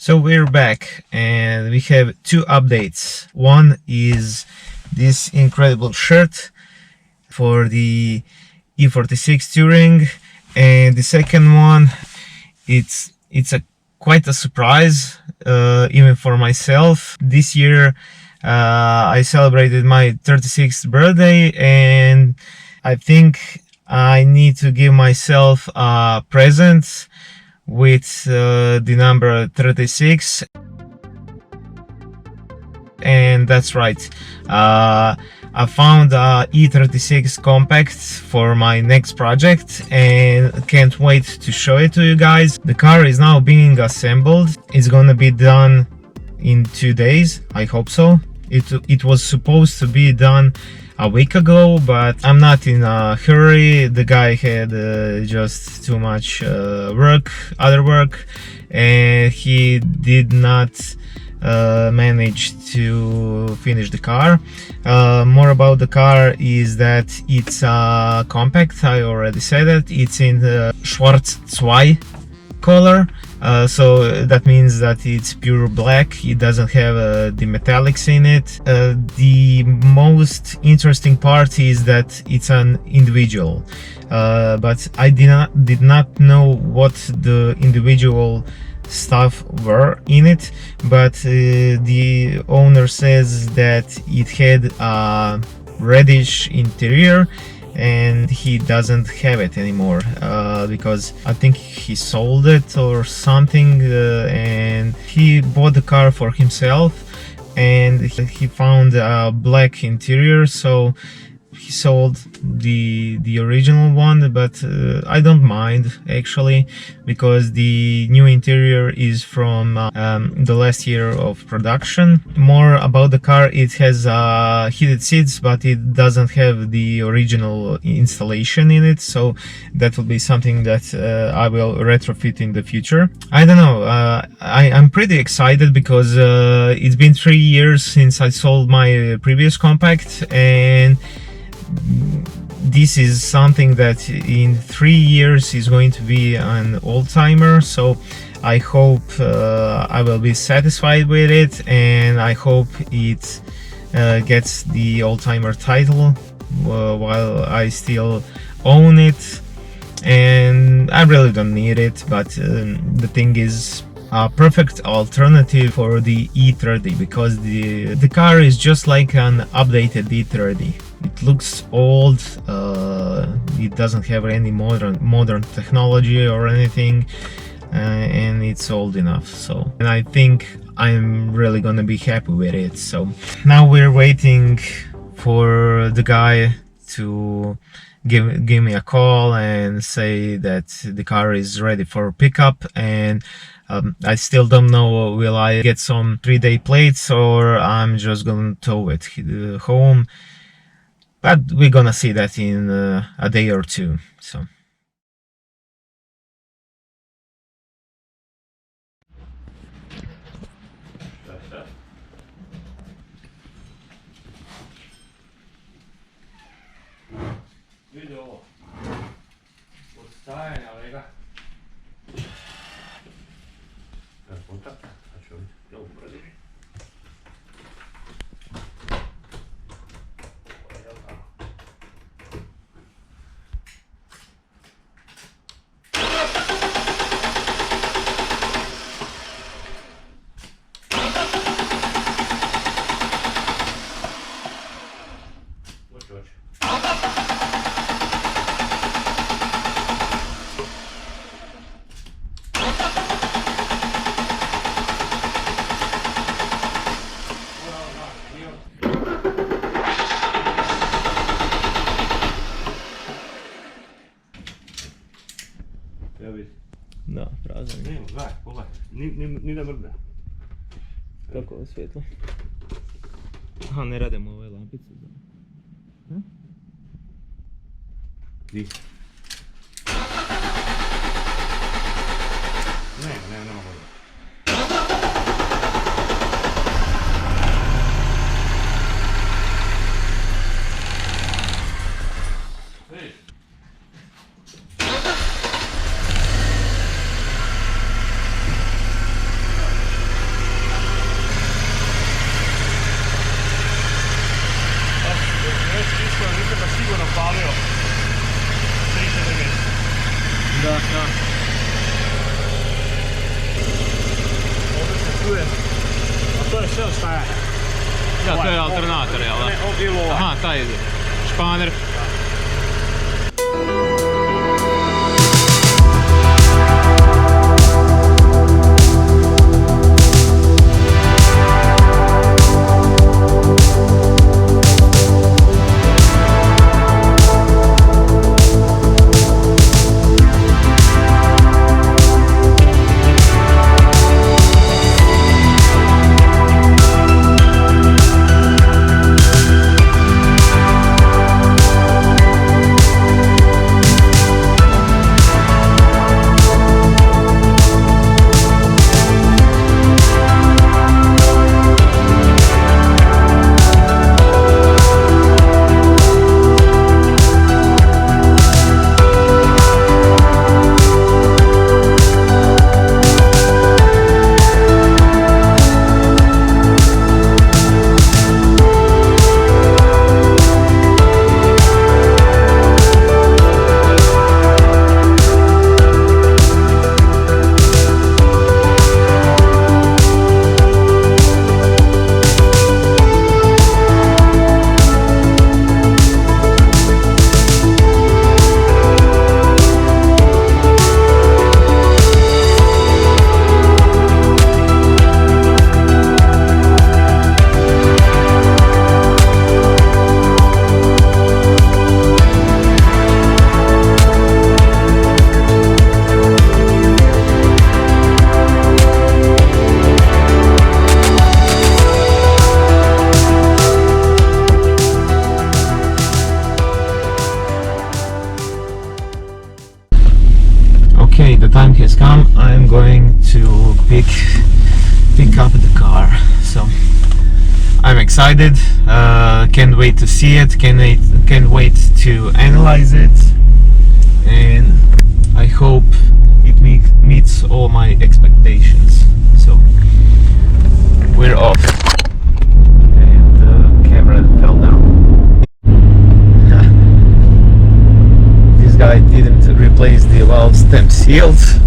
So we're back and we have two updates. One is this incredible shirt for the E46 Touring, and the second one, it's a quite a surprise, even for myself. This year I celebrated my 36th birthday, and I think I need to give myself a present with the number 36, and that's right, I found a E36 compact for my next project and can't wait to show it to you guys. The car is now being assembled. It's gonna be done in 2 days, I hope so. It was supposed to be done a week ago, but I'm not in a hurry. The guy had just too much other work, and he did not manage to finish the car. More about the car is that it's a compact. I already said that it's in the 𝐜𝐭 color, so that means that it's pure black. It doesn't have the metallics in it. The most interesting part is that it's an individual, but I did not know what the individual stuff were in it, but the owner says that it had a reddish interior and he doesn't have it anymore, because I think he sold it or something, and he bought the car for himself and he found a black interior, so he sold the original one. But I don't mind actually, because the new interior is from the last year of production. More about the car: it has heated seats, but it doesn't have the original installation in it, so that will be something that I will retrofit in the future. I don't know, I'm pretty excited because it's been 3 years since I sold my previous compact, and this is something that in 3 years is going to be an old-timer, so I hope I will be satisfied with it, and I hope it gets the old-timer title while I still own it. And I really don't need it, but the thing is a perfect alternative for the E30, because the car is just like an updated E30. It looks old, it doesn't have any modern technology or anything, and it's old enough. So, and I think I'm really gonna be happy with it. So now we're waiting for the guy to give me a call and say that the car is ready for pickup, and I still don't know, will I get some 3-day plates or I'm just gonna tow it home. But we're gonna see that in a day or two. So video stajanja lega. Da, prazan. Nema, gledaj, pogledaj, ni da mrda. Kako je svjetlo? Aha, ne radimo ove lampice. Di? Nema voda. ove, a to je sve ostaje. Da, to je alternator, jel da? Ne, ili ovaj. Aha, taj španer. Okay, the time has come. I'm going to pick up the car. So I'm excited. Can't wait to see it. Can't wait to analyze it, and I hope it meets all my expectations. So we're off. And the camera fell down. This guy didn't replace the valve stem seals,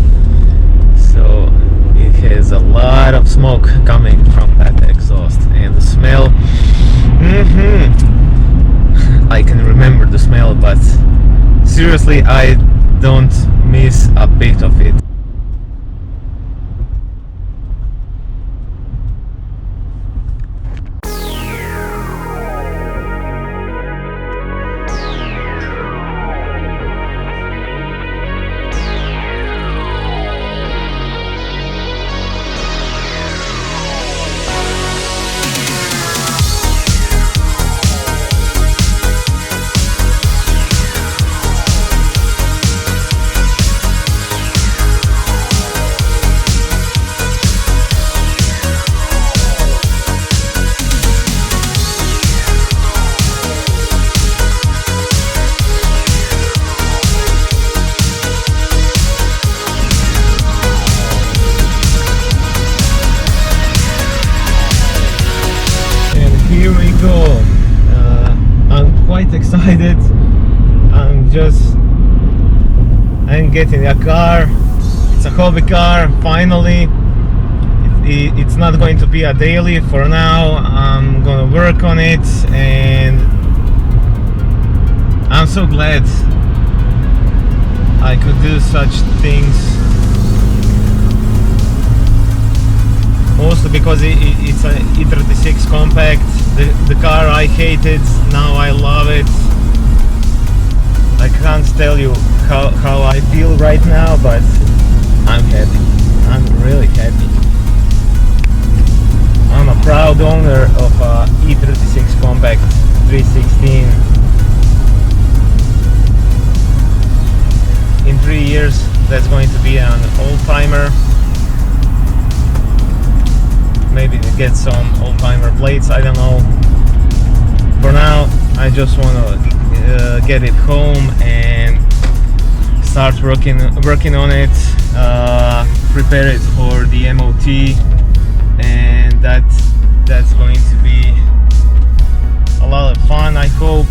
so it has a lot of smoke coming from that exhaust, and the smell, I can remember the smell, but seriously, I don't miss a bit of it. Here we go. I'm quite excited. I'm getting a car. It's a hobby car, finally. It's not going to be a daily for now. I'm gonna work on it, and I'm so glad I could do such things. Mostly because it's a 𝐸36 compact. The car I hated, now I love it. I can't tell you how I feel right now, but I'm happy. I'm really happy. I'm a proud owner of a 𝐸36 compact 316. In 3 years, that's going to be an old-timer. Maybe to get some old-timer plates, I don't know. For now, I just want to get it home and start working on it, prepare it for the MOT, and that's going to be a lot of fun. I hope.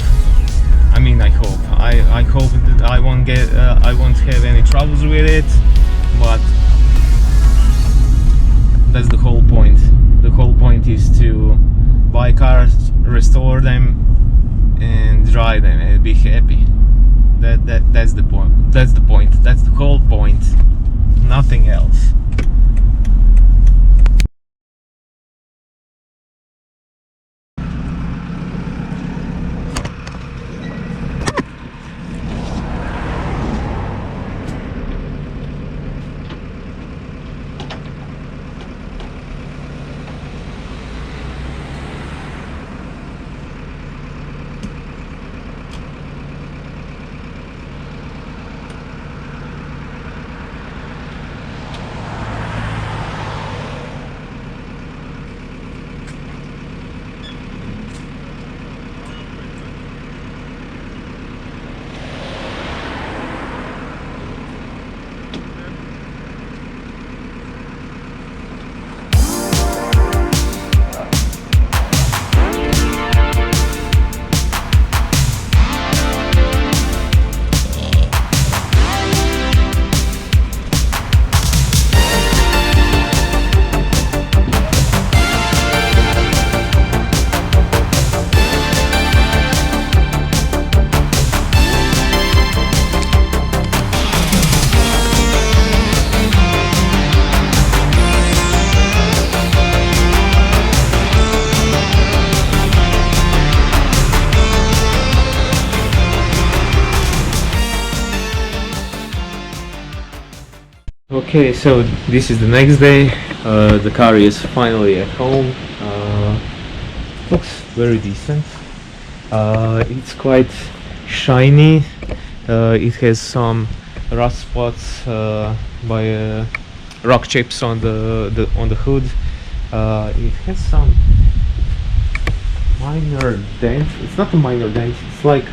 I hope that I won't have any troubles with it, but that's the whole point. point is to buy cars, restore them, and drive them and be happy. That's the point. That's the point. That's the whole point. Nothing else. Okay, so this is the next day. The car is finally at home. Looks very decent. It's quite shiny. It has some rust spots by rock chips on the hood. It has some minor dent. It's not a minor dent. It's like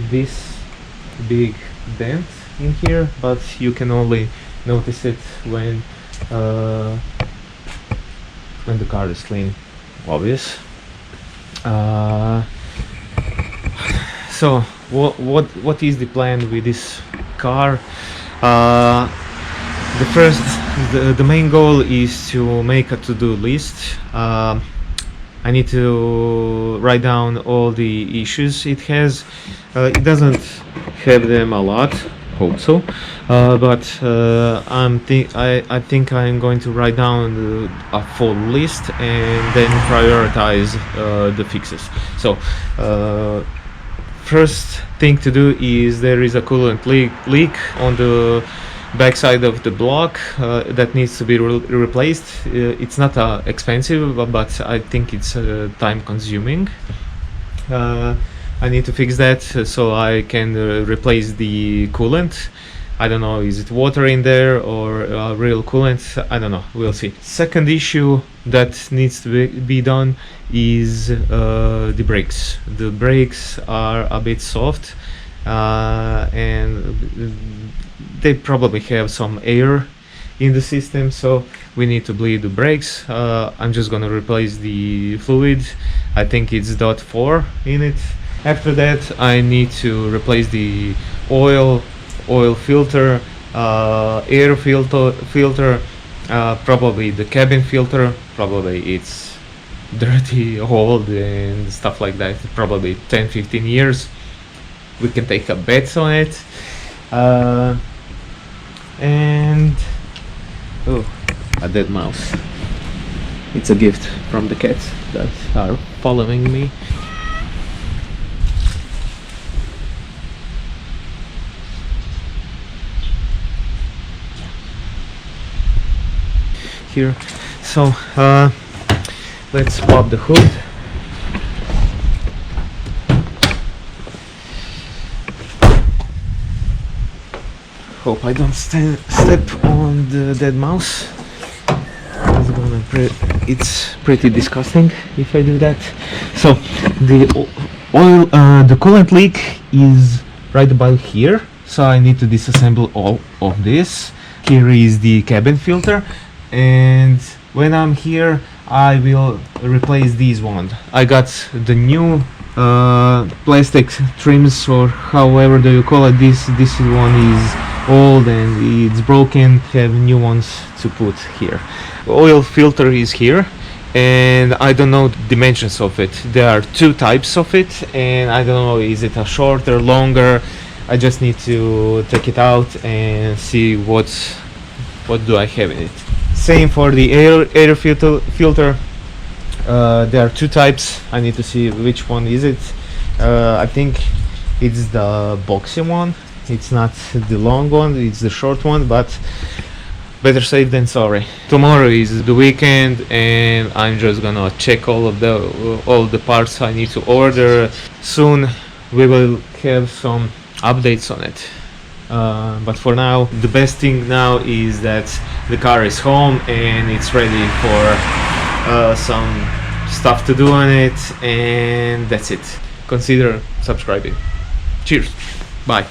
this big dent in here, but you can only notice it when the car is clean, obvious. So what is the plan with this car? The main goal is to make a to-do list. I need to write down all the issues it has. It doesn't have them a lot, hope so, but I think I'm going to write down a full list and then prioritize the fixes. So first thing to do is there is a coolant leak on the backside of the block that needs to be replaced. It's not expensive, but I think it's time consuming. I need to fix that so I can replace the coolant. I don't know, is it water in there or real coolant? I don't know, we'll see. Second issue that needs to be done is the brakes. The brakes are a bit soft and they probably have some air in the system, so we need to bleed the brakes. I'm just gonna replace the fluid. I think it's .4 in it. After that I need to replace the oil filter, air filter, probably the cabin filter. Probably it's dirty, old and stuff like that. Probably 10-15 years. We can take a bet on it. And oh, a dead mouse. It's a gift from the cats that are following me. Here, so let's pop the hood. Hope I don't step on the dead mouse. It's pretty disgusting if I do that. So the coolant leak is right about here, so I need to disassemble all of this. Here is the cabin filter, and when I'm here I will replace these one. I got the new plastic trims, or however do you call it. This one is old and it's broken. Have new ones to put here. Oil filter is here. and I don't know the dimensions of it. There are two types of it, and I don't know, is it a shorter, longer? I just need to take it out and see what do I have in it. Same for the air filter. There are two types. I need to see which one is it. I think it's the boxy one. It's not the long one, it's the short one, but better safe than sorry. Tomorrow is the weekend, and I'm just gonna check all the parts I need to order. Soon we will have some updates on it. But for now, the best thing now is that the car is home and it's ready for some stuff to do on it, and that's it. Consider subscribing. Cheers. Bye.